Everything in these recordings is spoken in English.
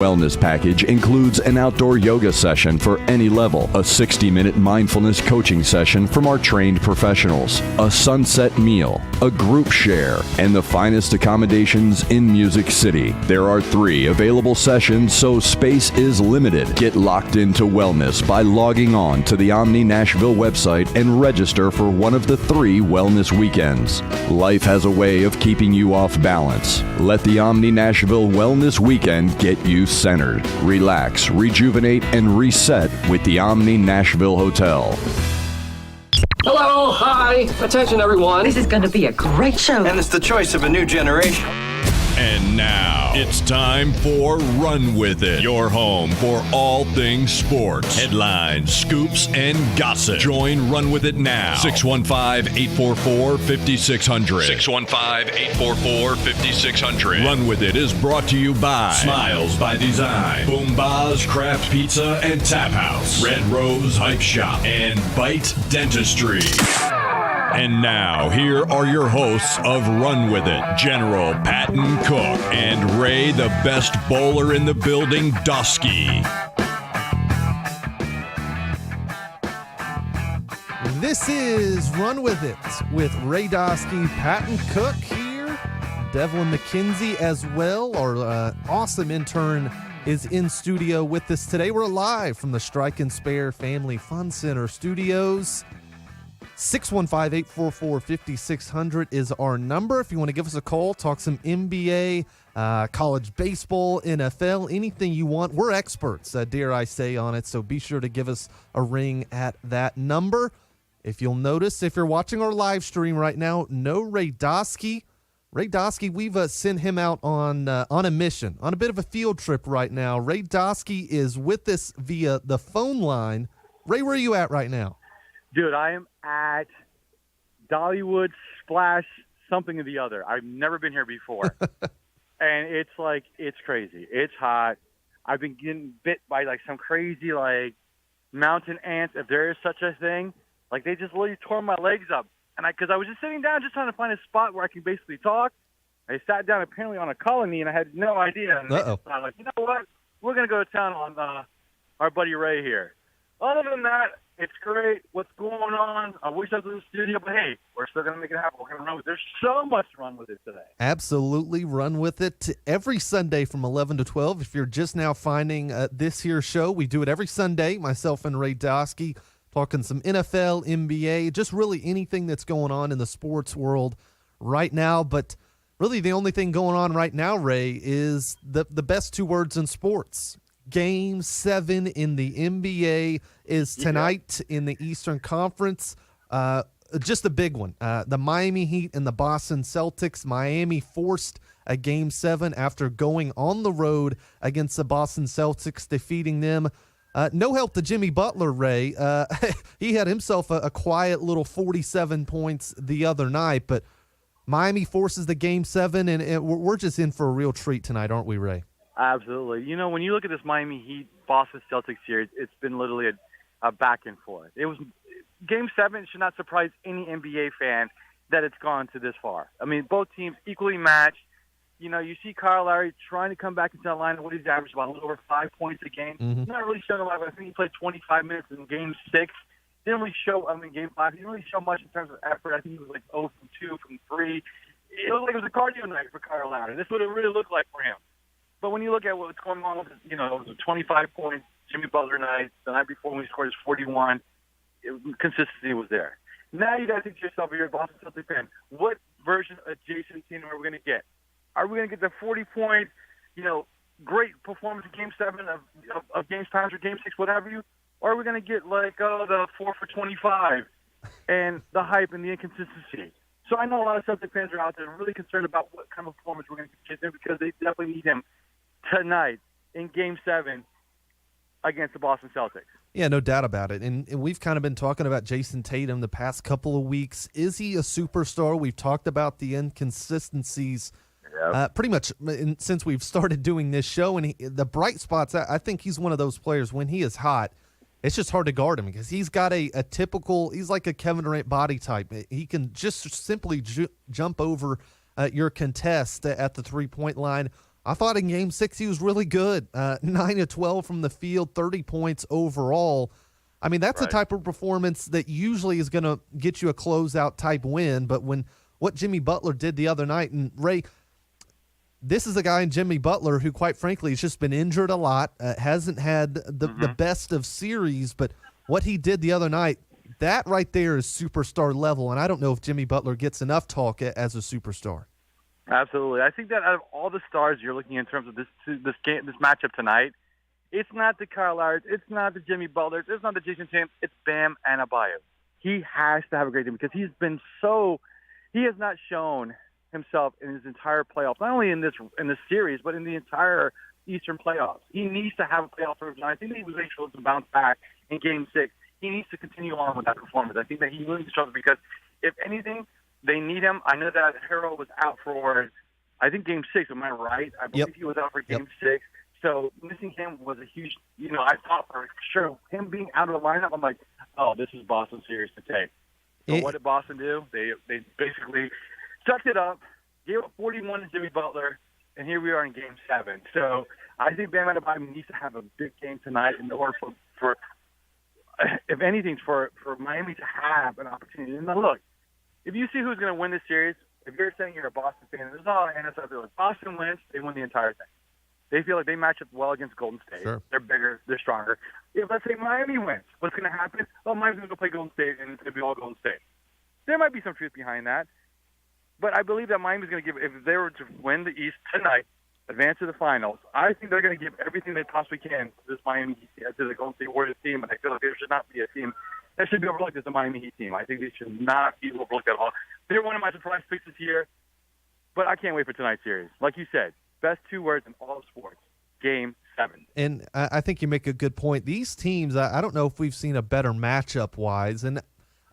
Wellness package includes an outdoor yoga session for any level, a 60-minute mindfulness coaching session from our trained professionals, a sunset meal, a group share, and the finest accommodations in Music City. There are 3 available sessions, so space is limited. Get locked into wellness by logging on to the Omni Nashville website and register for one of the 3 wellness weekends. Life has a way of keeping you off balance. Let the Omni Nashville Wellness Weekend get you centered. Relax, rejuvenate, and reset with the Omni Nashville Hotel. Hello, hi, attention everyone. This is going to be a great show. And it's the choice of a new generation. And now, it's time for Run With It, your home for all things sports, headlines, scoops, and gossip. Join Run With It now. 615-844-5600. 615-844-5600. Run With It is brought to you by Smiles by Design, Boomba's Craft Pizza and Tap House, Red Rose Hype Shop, and Bite Dentistry. And now, here are your hosts of Run With It, General Patton Cook and Ray, the best bowler in the building, Dosky. This is Run With It with Ray Dosky, Patton Cook here, Devlin McKenzie as well. Our awesome intern is in studio with us today. We're live from the Strike and Spare Family Fun Center studios. 615-844-5600 is our number. If you want to give us a call, talk some NBA, college baseball, NFL, anything you want. We're experts, dare I say, on it, so be sure to give us a ring at that number. If you'll notice, if you're watching our live stream right now, no Ray Dosky. Ray Dosky, we've sent him out on a mission, on a bit of a field trip right now. Ray Dosky is with us via the phone line. Ray, where are you at right now? Dude, I am at Dollywood Splash something or the other. I've never been here before. And it's crazy. It's hot. I've been getting bit by some crazy mountain ants, if there is such a thing. They just literally tore my legs up. And because I was just sitting down just trying to find a spot where I can basically talk. I sat down apparently on a colony and I had no idea. And I was you know what? We're going to go to town on our buddy Ray here. Other than that, it's great. What's going on? I wish I was in the studio, but hey, we're still going to make it happen. We're going to run with it. There's so much to run with it today. Absolutely. Run with it every Sunday from 11 to 12. If you're just now finding this here show, we do it every Sunday, myself and Ray Dosky, talking some NFL, NBA, just really anything that's going on in the sports world right now. But really the only thing going on right now, Ray, is the best 2 words in sports. Game 7 in the NBA is tonight in the Eastern Conference. Just a big one. The Miami Heat and the Boston Celtics. Miami forced a Game 7 after going on the road against the Boston Celtics, defeating them. No help to Jimmy Butler, Ray. He had himself a quiet little 47 points the other night, but Miami forces the Game 7, and we're just in for a real treat tonight, aren't we, Ray? Absolutely. When you look at this Miami Heat Boston Celtics series, it's been literally a back and forth. It was Game 7 should not surprise any NBA fan that it's gone to this far. I mean, both teams equally matched. You see Kyle Lowry trying to come back into that line. What he's averaged about a little over 5 points a game. Mm-hmm. Not really showing a lot. I think he played 25 minutes in Game 6. Didn't really show. Game 5, he didn't really show much in terms of effort. I think he was 0 from 2 from 3. It looked like it was a cardio night for Kyle Lowry. This is what it really looked like for him. But when you look at what's going on, it was a 25-point Jimmy Butler night. The night before when he scored his 41, consistency was there. Now you got to think to yourself, you're a Boston Celtics fan, what version of Jason Tatum are we going to get? Are we going to get the 40-point, great performance in Game 7 of Games Past or Game 6, whatever you, or are we going to get the 4 for 25 and the hype and the inconsistency? So I know a lot of Celtics fans are out there really concerned about what kind of performance we're going to get him because they definitely need him tonight in Game 7 against the Boston Celtics. Yeah, no doubt about it. And we've kind of been talking about Jason Tatum the past couple of weeks. Is he a superstar? We've talked about the inconsistencies pretty much since we've started doing this show. And the bright spots, I think he's one of those players when he is hot, it's just hard to guard him because he's got a typical – he's like a Kevin Durant body type. He can just simply jump over your contest at the three-point line. I thought in Game 6 he was really good. 9 of 12 from the field, 30 points overall. I mean, that's the type of performance that usually is going to get you a closeout type win. But when what Jimmy Butler did the other night, and Ray, this is a guy in Jimmy Butler who, quite frankly, has just been injured a lot, hasn't had the best of series. But what he did the other night, that right there is superstar level. And I don't know if Jimmy Butler gets enough talk as a superstar. Absolutely. I think that out of all the stars you're looking in terms of this matchup tonight, it's not the Kyle Lowry, it's not the Jimmy Butler, it's not the Jason Tatum, it's Bam Adebayo. He has to have a great game because he has not shown himself in his entire playoffs, not only in this series, but in the entire Eastern playoffs. He needs to have a playoff performance. I think that he was able to bounce back in Game 6. He needs to continue on with that performance. I think that he really struggles because, if anything, they need him. I know that Harrell was out for, I think, Game 6. Am I right? I believe he was out for Game 6. So missing him was a huge, I thought for sure him being out of the lineup, I'm like, oh, this is Boston's series to take. So what did Boston do? They basically sucked it up, gave up 41 to Jimmy Butler, and here we are in Game 7. So I think Bam Adebayo needs to have a big game tonight in order for if anything, for Miami to have an opportunity. And now look, if you see who's going to win this series, if you're saying you're a Boston fan, there's all hands up there. Like Boston wins, they win the entire thing. They feel like they match up well against Golden State. Sure. They're bigger, they're stronger. If, let's say, Miami wins, what's going to happen? Well, Miami's going to go play Golden State, and it's going to be all Golden State. There might be some truth behind that. But I believe that Miami's going to give, if they were to win the East tonight, advance to the finals, I think they're going to give everything they possibly can to this Miami, to the Golden State Warriors team. And I feel like there should not be a team that should be overlooked as the Miami Heat team. I think they should not be overlooked at all. They're one of my surprise picks this year, but I can't wait for tonight's series. Like you said, best two words in all of sports. Game 7. And I think you make a good point. These teams, I don't know if we've seen a better matchup-wise. And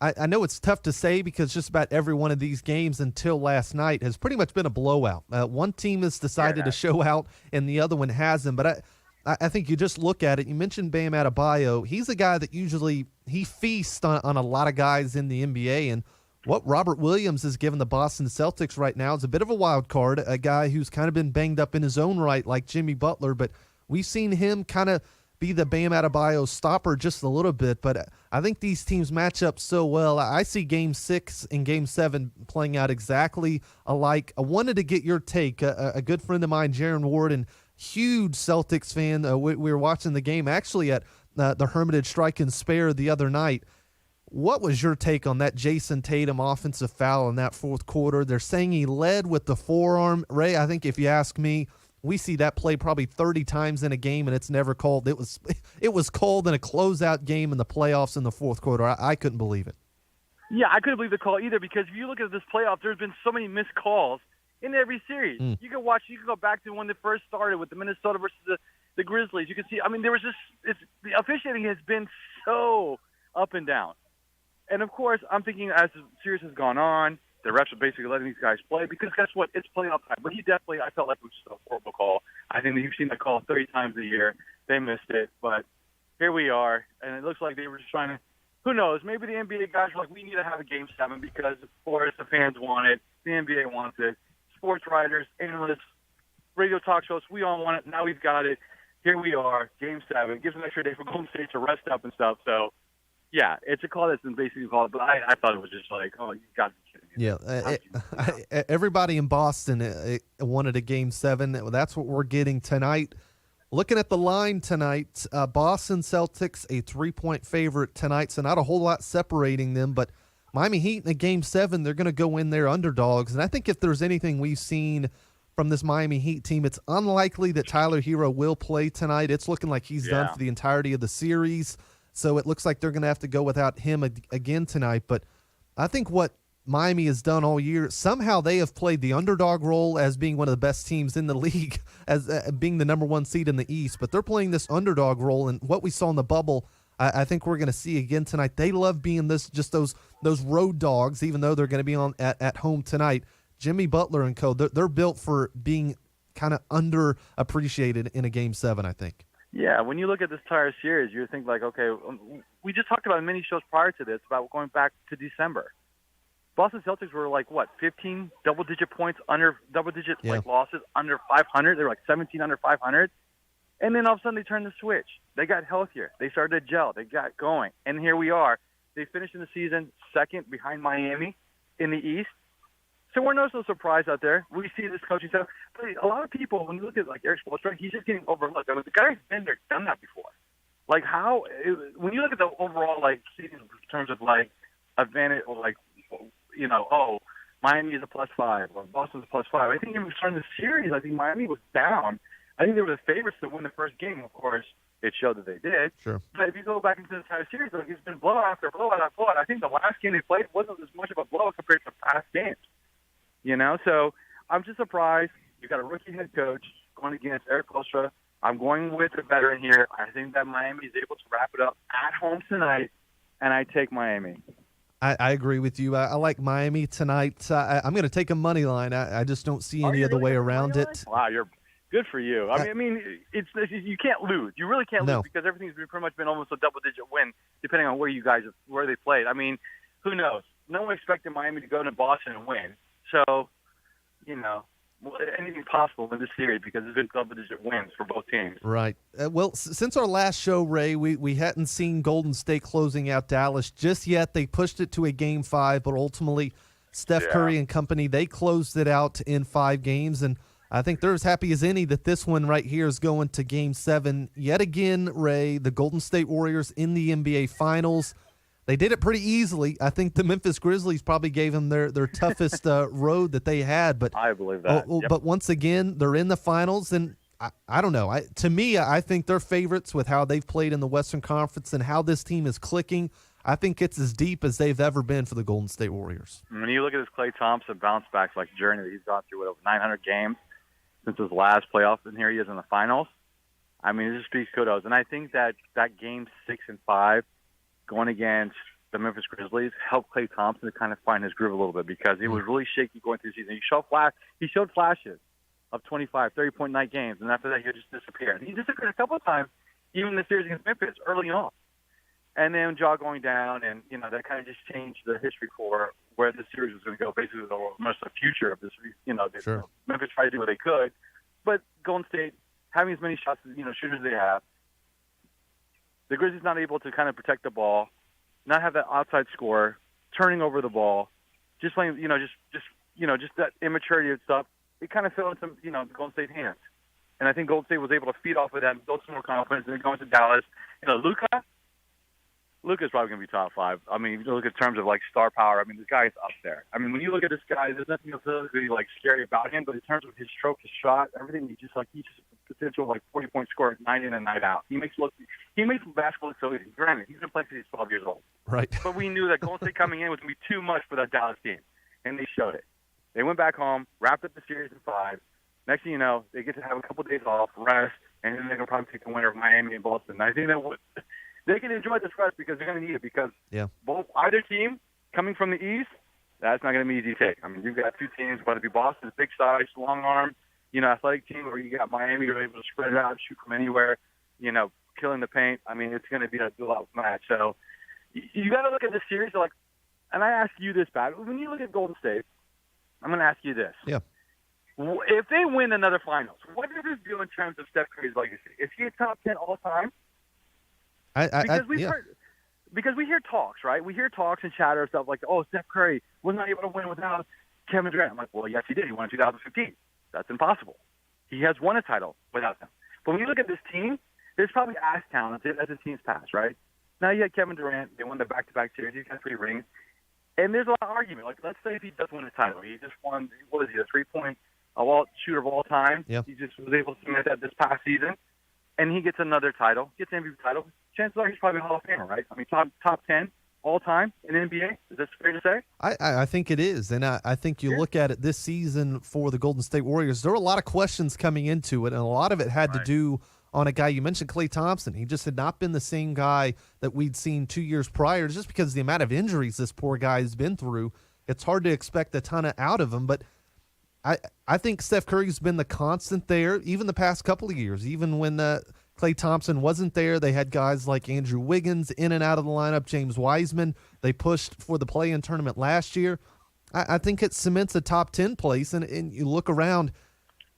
I know it's tough to say because just about every one of these games until last night has pretty much been a blowout. One team has decided to show out and the other one hasn't. But I think you just look at it. You mentioned Bam Adebayo. He's a guy that usually he feasts on a lot of guys in the NBA. And what Robert Williams has given the Boston Celtics right now is a bit of a wild card, a guy who's kind of been banged up in his own right like Jimmy Butler, but we've seen him kind of be the Bam Adebayo stopper just a little bit, but I think these teams match up so well. I see Game 6 and Game 7 playing out exactly alike. I wanted to get your take. A good friend of mine, Jaron Warden, huge Celtics fan. We were watching the game actually at the Hermitage Strike and Spare the other night. What was your take on that Jason Tatum offensive foul in that fourth quarter? They're saying he led with the forearm. Ray, I think if you ask me, we see that play probably 30 times in a game, and it's never called. It was called in a closeout game in the playoffs in the fourth quarter. I couldn't believe it. Yeah, I couldn't believe the call either because if you look at this playoff, there's been so many missed calls in every series. You can go back to when they first started with the Minnesota versus the Grizzlies. You can see, there was the officiating has been so up and down. And, of course, I'm thinking as the series has gone on, the refs are basically letting these guys play because guess what? It's playoff time. But I felt like it was just a horrible call. I think that you've seen that call 30 times a year. They missed it. But here we are, and it looks like they were just trying to – who knows? Maybe the NBA guys are like, we need to have a Game 7 because, of course, the fans want it. The NBA wants it. Sports writers, analysts, radio talk shows, we all want it. Now we've got it. Here we are, Game 7. Gives an extra day for Golden State to rest up and stuff. So, yeah, it's a call that's been basically called, but I thought it was just like, oh, you got to be kidding me. Yeah, everybody in Boston wanted a Game 7. That's what we're getting tonight. Looking at the line tonight, Boston Celtics, a 3-point favorite tonight, so not a whole lot separating them, but Miami Heat in a Game 7, they're going to go in there underdogs, and I think if there's anything we've seen from this Miami Heat team, it's unlikely that Tyler Hero will play tonight. It's looking like he's done for the entirety of the series. So it looks like they're going to have to go without him again tonight. But I think what Miami has done all year, somehow they have played the underdog role as being one of the best teams in the league, as being the number one seed in the East. But they're playing this underdog role, and what we saw in the bubble, I think we're going to see again tonight. They love being those road dogs, even though they're going to be on at home tonight. Jimmy Butler and co, they're built for being kind of underappreciated in a Game 7, I think. Yeah, when you look at this entire series, you think like, okay, we just talked about in many shows prior to this about going back to December. Boston Celtics were like, 15 double-digit points under double-digit Yeah. losses under 500. They were like 17 under 500. And then all of a sudden they turned the switch. They got healthier. They started to gel. They got going. And here we are. They finished in the season second behind Miami in the East. So we're no surprise out there. We see this coaching staff. But a lot of people, when you look at like Eric Spoelstra, he's just getting overlooked. I mean, the guy's been there, done that before. Like when you look at the overall like season in terms of like advantage or like, Miami is a +5 or Boston's a +5. I think even starting the series, I think Miami was down. I think they were the favorites to win the first game. Of course, it showed that they did. Sure. But if you go back into the entire series, like, it's been blowout after blowout after blowout. I think the last game they played wasn't as much of a blowout compared to past games. So I'm just surprised. You got a rookie head coach going against Eric Spoelstra. I'm going with the veteran here. I think that Miami is able to wrap it up at home tonight, and I take Miami. I agree with you. I like Miami tonight. I'm going to take a money line. I just don't see any other really way gonna around money line? it. Wow, you're good for you. I mean, it's you can't lose. You really can't No. lose because everything's pretty much been almost a double-digit win, depending on where they played. I mean, who knows? No one expected Miami to go to Boston and win. So, anything possible in this series because there's been double-digit wins for both teams. Right. Well, since our last show, Ray, we hadn't seen Golden State closing out Dallas just yet. They pushed it to a Game 5, but ultimately Steph Curry and company, they closed it out in 5 games, and I think they're as happy as any that this one right here is going to Game 7. Yet again, Ray, the Golden State Warriors in the NBA Finals. They did it pretty easily. I think the Memphis Grizzlies probably gave them their toughest road that they had. But I believe that. Yep. But once again, they're in the finals, and I don't know. To me, I think they're favorites with how they've played in the Western Conference and how this team is clicking. I think it's as deep as they've ever been for the Golden State Warriors. When you look at this Klay Thompson bounce-back journey that he's gone through with over 900 games since his last playoff, and here he is in the finals, I mean, it just speaks kudos. And I think that Game 6 and 5 going against the Memphis Grizzlies helped Klay Thompson to kind of find his groove a little bit because he was really shaky going through the season. He showed flashes of 25, 30-point night games, and after that he just disappeared. He disappeared a couple of times, even in the series against Memphis early on. And then Ja going down, and that kind of just changed the history for where the series was going to go. Basically, the future of this. Sure. Memphis tried to do what they could, but Golden State having as many shots as shooters they have, the Grizzlies not able to kind of protect the ball, not have that outside scorer, turning over the ball, just playing, just that immaturity and stuff. It kind of fell into the Golden State hands, and I think Golden State was able to feed off of that and build some more confidence. And then going to Dallas, Luka's probably going to be top 5. I mean, if you look at terms of, star power, I mean, this guy is up there. I mean, when you look at this guy, there's nothing physically, scary about him, but in terms of his stroke, his shot, everything, he's just a potential, 40-point scorer night in and night out. He makes basketball look so easy. Granted, he's been playing since he's 12 years old. Right. But we knew that Golden State coming in was going to be too much for that Dallas team, and they showed it. They went back home, wrapped up the series in 5. Next thing you know, they get to have a couple days off, rest, and then they can probably take the winner of Miami and Boston. And I think that they can enjoy this rest because they're going to need it because either team coming from the East, that's not going to be easy to take. I mean, you've got two teams, whether it be Boston's big size, long arm, athletic team, or you got Miami who are able to spread it out, shoot from anywhere, killing the paint. I mean, it's going to be a dual match. So you got to look at this series and I ask you this, Pat. When you look at Golden State, I'm going to ask you this. Yeah. If they win another finals, what does this do in terms of Steph Curry's legacy? Is he a top 10 all time? Because we hear talks, right? We hear talks and chatter stuff like, Steph Curry was not able to win without Kevin Durant. I'm like, well, yes, he did. He won in 2015. That's impossible. He has won a title without them. But when you look at this team, they're probably as talented as the team's past, right? Now you had Kevin Durant. They won the back-to-back series. He's got 3 rings. And there's a lot of argument. Let's say if he does win a title. He just won, what is he, a 3-point shooter of all time. Yeah. He just was able to submit that this past season. And he gets another title, gets an MVP title. Chances are he's probably a Hall of Famer, right? I mean, top 10 all time in the NBA. Is that fair to say? I think it is. And I think you look at it this season for the Golden State Warriors, there were a lot of questions coming into it, and a lot of it had to do on a guy. You mentioned Klay Thompson. He just had not been the same guy that we'd seen 2 years prior, just because of the amount of injuries this poor guy has been through. It's hard to expect a ton out of him, but I think Steph Curry's been the constant there, even the past couple of years. Even when Klay Thompson wasn't there, they had guys like Andrew Wiggins in and out of the lineup, James Wiseman. They pushed for the play-in tournament last year. I think it cements a top 10 place, and you look around,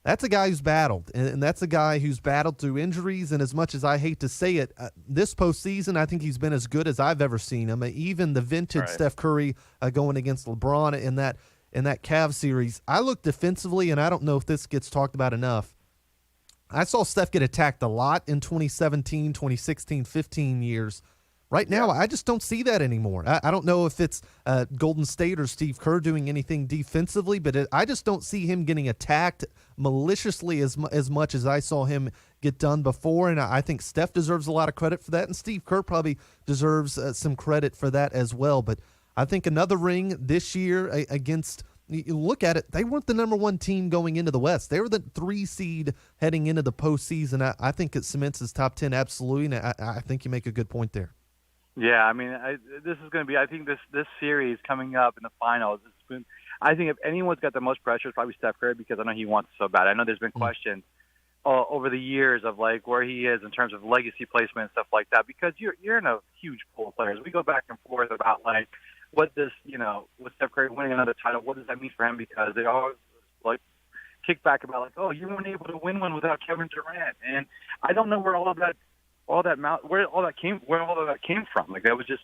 that's a guy who's battled, and that's a guy who's battled through injuries, and as much as I hate to say it, this postseason, I think he's been as good as I've ever seen him. Even the vintage Steph Curry going against LeBron in that Cavs series. I look defensively, and I don't know if this gets talked about enough. I saw Steph get attacked a lot in 2017, 2016, 15 years. Right now, I just don't see that anymore. I don't know if it's Golden State or Steve Kerr doing anything defensively, but I just don't see him getting attacked maliciously as much as I saw him get done before, and I think Steph deserves a lot of credit for that, and Steve Kerr probably deserves some credit for that as well. But I think another ring this year against – you look at it, they weren't the number one team going into the West. They were the 3 seed heading into the postseason. I think it cements his top 10 absolutely, and I think you make a good point there. Yeah, I mean, this is going to be. I think this series coming up in the finals. I think if anyone's got the most pressure, it's probably Steph Curry, because I know he wants it so bad. I know there's been questions over the years of like where he is in terms of legacy placement and stuff like that, because you're in a huge pool of players. We go back and forth about like what this, with Steph Curry winning another title, what does that mean for him? Because they always like kick back about like, oh, you weren't able to win one without Kevin Durant, and I don't know where all of that came from. Like that was just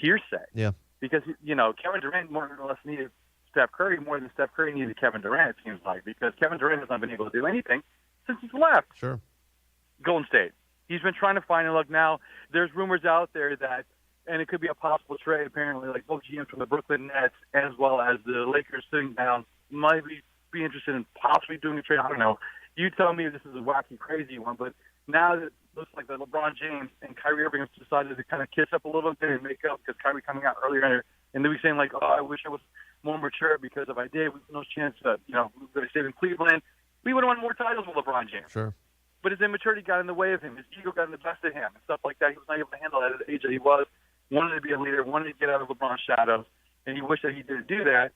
hearsay. Yeah. Because Kevin Durant more or less needed Steph Curry more than Steph Curry needed Kevin Durant. It seems like, because Kevin Durant has not been able to do anything since he's left. Sure. Golden State. He's been trying to find a look. Now there's rumors out there that, and it could be a possible trade. Apparently, like both GMs from the Brooklyn Nets as well as the Lakers sitting down might be interested in possibly doing a trade. I don't know. You tell me if this is a wacky, crazy one, but now that it looks like that LeBron James and Kyrie Irving have decided to kind of kiss up a little bit and make up, because Kyrie coming out earlier and then we saying like, oh, I wish I was more mature, because if I did, we have no chance that we would have stayed in Cleveland. We would have won more titles with LeBron James. Sure. But his immaturity got in the way of him. His ego got in the best of him and stuff like that. He was not able to handle that at the age that he was. Wanted to be a leader, wanted to get out of LeBron's shadows, and he wished that he didn't do that.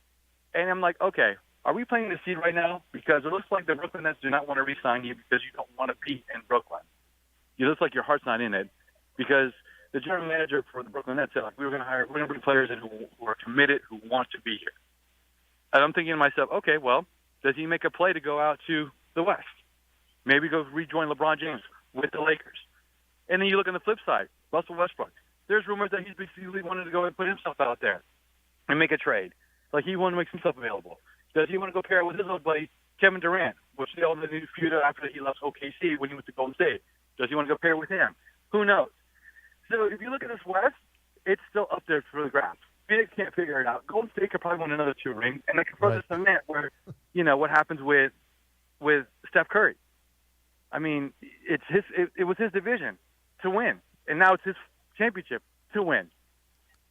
And I'm like, okay, are we playing the seed right now? Because it looks like the Brooklyn Nets do not want to re-sign you because you don't want to be in Brooklyn. It looks like your heart's not in it, because the general manager for the Brooklyn Nets said, like, we're going to bring players in who are committed, who want to be here. And I'm thinking to myself, okay, well, does he make a play to go out to the West? Maybe go rejoin LeBron James with the Lakers. And then you look on the flip side, Russell Westbrook. There's rumors that he's basically wanted to go and put himself out there and make a trade. Like, he wanted to make himself available. Does he want to go pair with his old buddy, Kevin Durant, which they all knew feud after he left OKC when he went to Golden State? Does he want to go pair with him? Who knows? So if you look at this West, it's still up there for the grabs. Phoenix can't figure it out. Golden State could probably win another 2 rings, and they could further cement where, what happens with Steph Curry. I mean, it was his division to win, and now it's his championship to win.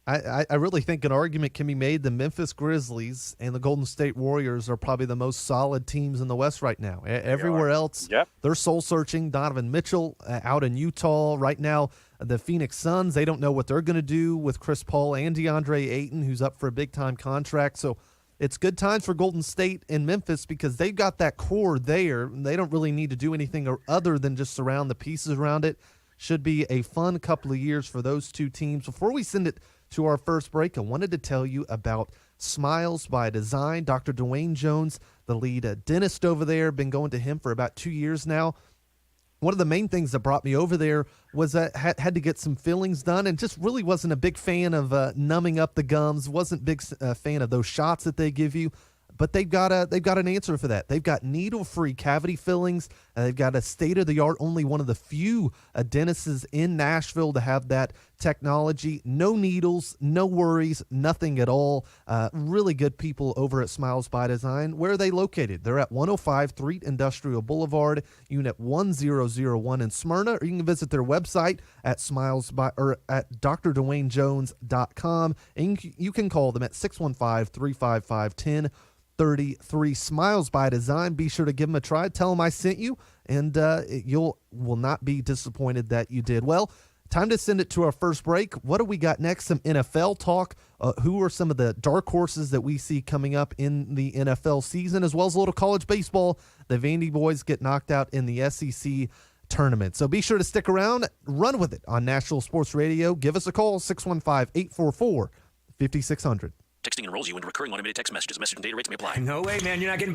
I really think an argument can be made. The Memphis Grizzlies and the Golden State Warriors are probably the most solid teams in the West right now. Everywhere else, they're soul-searching. Donovan Mitchell out in Utah right now. The Phoenix Suns, they don't know what they're going to do with Chris Paul and DeAndre Ayton, who's up for a big-time contract. So it's good times for Golden State and Memphis, because they've got that core there. They don't really need to do anything other than just surround the pieces around it. Should be a fun couple of years for those two teams. Before we send it to our first break, I wanted to tell you about Smiles by Design. Dr. Dwayne Jones, the lead dentist over there, been going to him for about 2 years now. One of the main things that brought me over there was that I had to get some fillings done, and just really wasn't a big fan of numbing up the gums. Wasn't a big fan of those shots that they give you. But they've got an answer for that. They've got needle-free cavity fillings. They've got a state-of-the-art, only one of the few dentists in Nashville to have that technology. No needles, no worries, nothing at all. Really good people over at Smiles by Design. Where are they located? They're at 105 Threet Industrial Boulevard, Unit 1001 in Smyrna. Or you can visit their website at at drdwaynejones.com. And you can call them at 615-355-1033. Smiles by Design. Be sure to give them a try. Tell them I sent you, and you'll will not be disappointed that you did. Well, time to send it to our first break. What do we got next? Some NFL talk. Who are some of the dark horses that we see coming up in the NFL season, as well as a little college baseball? The Vandy boys get knocked out in the SEC tournament. So be sure to stick around. Run with it on National Sports Radio. Give us a call, 615-844-5600. Texting enrolls you into recurring automated text messages. Message and data rates may apply. No way, man. You're not getting